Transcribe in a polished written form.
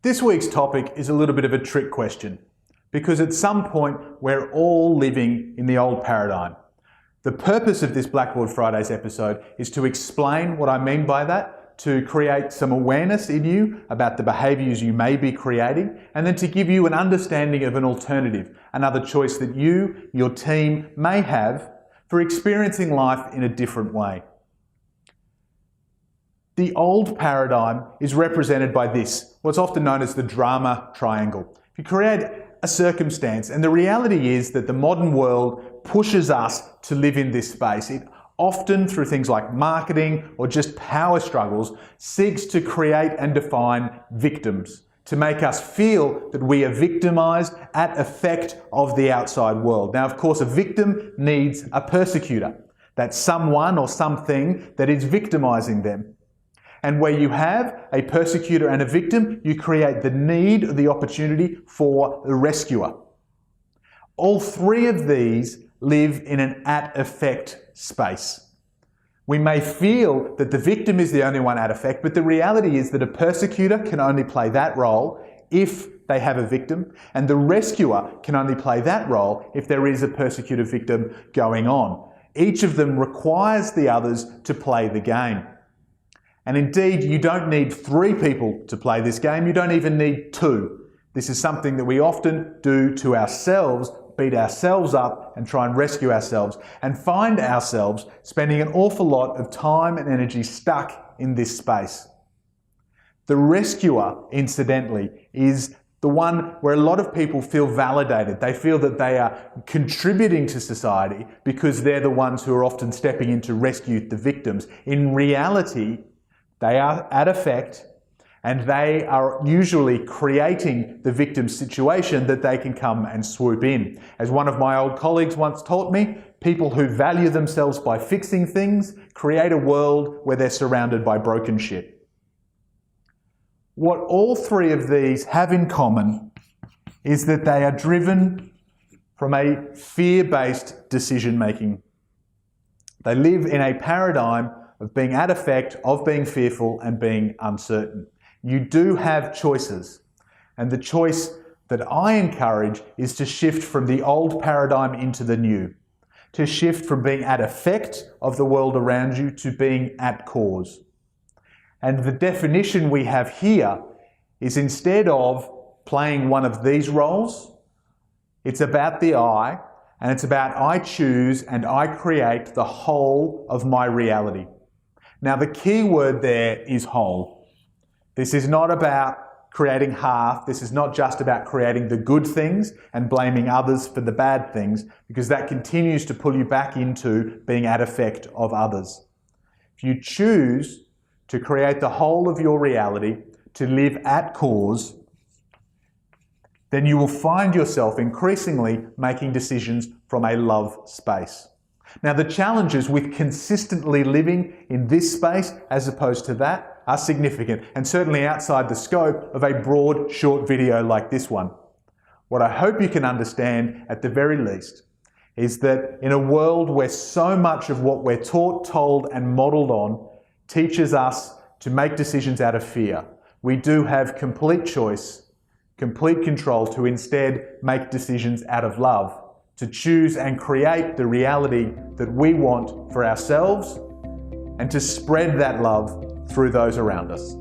This week's topic is a little bit of a trick question because at some point we're all living in the old paradigm. The purpose of this Blackboard Fridays episode is to explain what I mean by that, to create some awareness in you about the behaviours you may be creating, and then to give you an understanding of an alternative, another choice that you, your team may have for experiencing life in a different way. The old paradigm is represented by this, what's often known as the drama triangle. If you create a circumstance, and the reality is that the modern world pushes us to live in this space. It often, through things like marketing or just power struggles, seeks to create and define victims, to make us feel that we are victimized at effect of the outside world. Now, of course, a victim needs a persecutor. That's someone or something that is victimizing them. And where you have a persecutor and a victim, you create the need or the opportunity for the rescuer. All three of these live in an at-effect space. We may feel that the victim is the only one at effect, but the reality is that a persecutor can only play that role if they have a victim, and the rescuer can only play that role if there is a persecutor victim going on. Each of them requires the others to play the game. And indeed, you don't need 3 people to play this game, you don't even need 2. This is something that we often do to ourselves, beat ourselves up and try and rescue ourselves, and find ourselves spending an awful lot of time and energy stuck in this space. The rescuer, incidentally, is the one where a lot of people feel validated. They feel that they are contributing to society because they're the ones who are often stepping in to rescue the victims. In reality, they are at effect, and they are usually creating the victim's situation that they can come and swoop in. As one of my old colleagues once taught me, people who value themselves by fixing things create a world where they're surrounded by broken shit. What all 3 of these have in common is that they are driven from a fear-based decision-making. They live in a paradigm of being at effect, of being fearful and being uncertain. You do have choices, and the choice that I encourage is to shift from the old paradigm into the new, to shift from being at effect of the world around you to being at cause. And the definition we have here is, instead of playing one of these roles, it's about the I, and it's about I choose and I create the whole of my reality. Now, the key word there is whole. This is not about creating half. This is not just about creating the good things and blaming others for the bad things, because that continues to pull you back into being at effect of others. If you choose to create the whole of your reality, to live at cause, then you will find yourself increasingly making decisions from a love space. Now, the challenges with consistently living in this space as opposed to that are significant, and certainly outside the scope of a broad, short video like this one. What I hope you can understand, at the very least, is that in a world where so much of what we're taught, told and modelled on teaches us to make decisions out of fear, we do have complete choice, complete control to instead make decisions out of love, to choose and create the reality that we want for ourselves, and to spread that love through those around us.